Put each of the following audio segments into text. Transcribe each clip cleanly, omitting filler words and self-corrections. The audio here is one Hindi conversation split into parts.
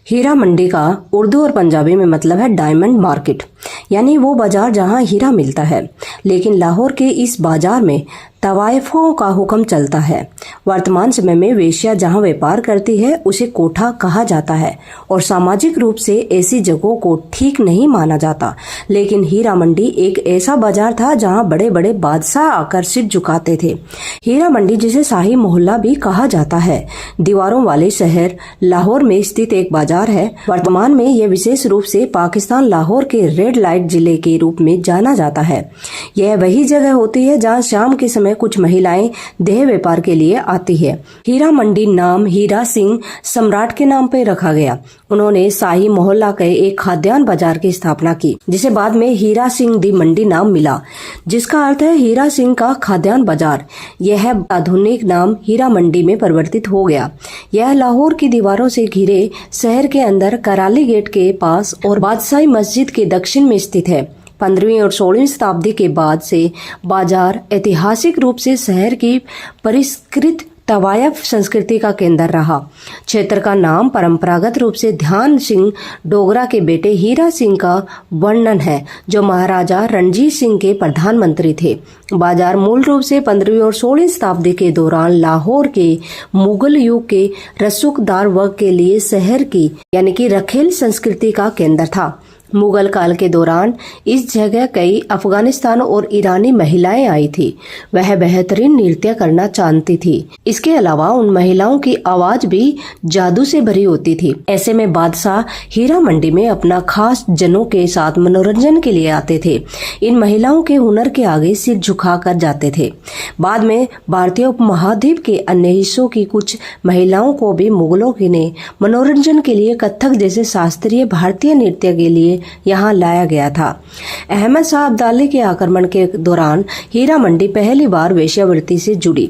हीरा मंडी का उर्दू और पंजाबी में मतलब है डायमंड मार्केट, यानी वो बाजार जहां हीरा मिलता है। लेकिन लाहौर के इस बाजार में तवायफों का हुक्म चलता है। वर्तमान समय में वेश्या जहां व्यापार करती है उसे कोठा कहा जाता है और सामाजिक रूप से ऐसी जगहों को ठीक नहीं माना जाता। लेकिन हीरा मंडी एक ऐसा बाजार था जहां बड़े बड़े बादशाह आकर सिर झुकाते थे। हीरा मंडी, जिसे शाही मोहल्ला भी कहा जाता है, दीवारों वाले शहर लाहौर में स्थित एक बाजार है। वर्तमान में यह विशेष रूप से पाकिस्तान लाहौर के रेड लाइट जिले के रूप में जाना जाता है। यह वही जगह होती है जहां शाम के समय कुछ महिलाएं देह व्यापार के लिए आती है। हीरा मंडी नाम हीरा सिंह सम्राट के नाम पर रखा गया। उन्होंने शाही मोहल्ला के एक खाद्यान्न बाजार की स्थापना की, जिसे बाद में हीरा सिंह दी मंडी नाम मिला, जिसका अर्थ है हीरा सिंह का खाद्यान्न बाजार। यह आधुनिक नाम हीरा मंडी में परिवर्तित हो गया। यह लाहौर की दीवारों से घिरे शहर के अंदर कराली गेट के पास और बादशाही मस्जिद के दक्षिण में स्थित है। 15वीं और 16वीं शताब्दी के बाद से बाजार ऐतिहासिक रूप से शहर की परिष्कृत तवायफ संस्कृति का केंद्र रहा। क्षेत्र का नाम परंपरागत रूप से ध्यान सिंह डोगरा के बेटे हीरा सिंह का वर्णन है, जो महाराजा रणजीत सिंह के प्रधानमंत्री थे। बाजार मूल रूप से 15वीं और 16वीं शताब्दी के दौरान लाहौर के मुगल युग के रसूखदार वर्ग के लिए शहर की यानी कि रखेल संस्कृति का केंद्र था। मुगल काल के दौरान इस जगह कई अफगानिस्तान और ईरानी महिलाएं आई थी। वह बेहतरीन नृत्य करना जानती थी। इसके अलावा उन महिलाओं की आवाज भी जादू से भरी होती थी। ऐसे में बादशाह हीरा मंडी में अपना खास जनों के साथ मनोरंजन के लिए आते थे। इन महिलाओं के हुनर के आगे सिर झुका कर जाते थे। बाद में भारतीय उपमहाद्वीप के अन्य हिस्सों की कुछ महिलाओं को भी मुगलों ने मनोरंजन के लिए कथक जैसे शास्त्रीय भारतीय नृत्य के लिए यहाँ लाया गया था। अहमद शाह अब्दाली के आक्रमण के दौरान हीरा मंडी पहली बार वेश्यावृत्ति से जुड़ी।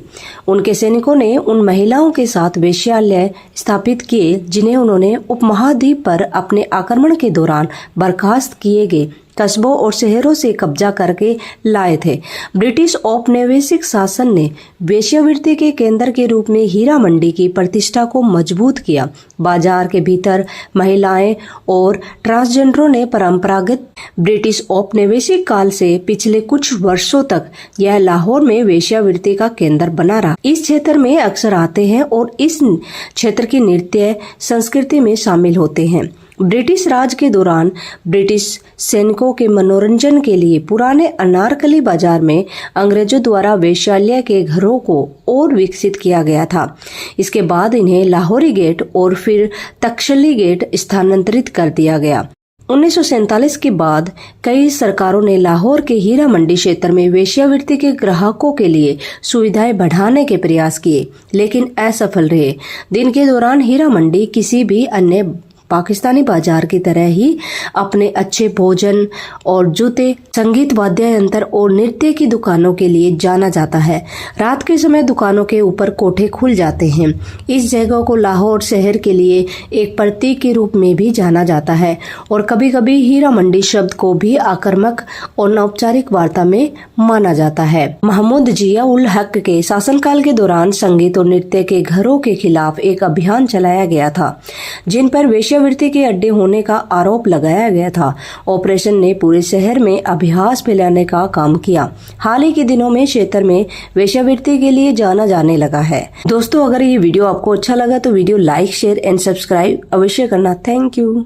उनके सैनिकों ने उन महिलाओं के साथ वेश्यालय स्थापित किए जिन्हें उन्होंने उपमहाद्वीप पर अपने आक्रमण के दौरान बर्खास्त किए गए कस्बों और शहरों से कब्जा करके लाए थे। ब्रिटिश औपनिवेशिक शासन ने वेश्यावृत्ति के केंद्र के रूप में हीरा मंडी की प्रतिष्ठा को मजबूत किया। बाजार के भीतर महिलाएं और ट्रांसजेंडरों ने परंपरागत ब्रिटिश औपनिवेशिक काल से पिछले कुछ वर्षों तक यह लाहौर में वेश्यावृत्ति का केंद्र बना रहा। इस क्षेत्र में अक्सर आते हैं और इस क्षेत्र की नृत्य संस्कृति में शामिल होते हैं। ब्रिटिश राज के दौरान ब्रिटिश सैनिकों के मनोरंजन के लिए पुराने अनारकली बाजार में अंग्रेजों द्वारा वेश्यालय के घरों को और विकसित किया गया था। इसके बाद इन्हें लाहौरी गेट और फिर तक्षली गेट स्थानांतरित कर दिया गया। 1947 के बाद कई सरकारों ने लाहौर के हीरा मंडी क्षेत्र में वेश्यावृत्ति के ग्राहकों के लिए सुविधाएं बढ़ाने के प्रयास किए, लेकिन असफल रहे। दिन के दौरान हीरा मंडी किसी भी अन्य पाकिस्तानी बाजार की तरह ही अपने अच्छे भोजन और जूते, संगीत वाद्य यंत्र और नृत्य की दुकानों के लिए जाना जाता है। रात के समय दुकानों के ऊपर कोठे खुल जाते हैं। इस जगह को लाहौर शहर के लिए एक प्रतीक के रूप में भी जाना जाता है और कभी कभी हीरा मंडी शब्द को भी आक्रामक और अनौपचारिक वार्ता में माना जाता है। महमूद जिया उल हक के शासनकाल के दौरान संगीत और नृत्य के घरों के खिलाफ एक अभियान चलाया गया था, जिन पर वेश्यावृत्ति के अड्डे होने का आरोप लगाया गया था। ऑपरेशन ने पूरे शहर में अभ्यास फैलाने का काम किया। हाल ही के दिनों में क्षेत्र में वेश्यावृत्ति के लिए जाना जाने लगा है। दोस्तों, अगर ये वीडियो आपको अच्छा लगा तो video like, share and subscribe अवश्य करना। Thank you.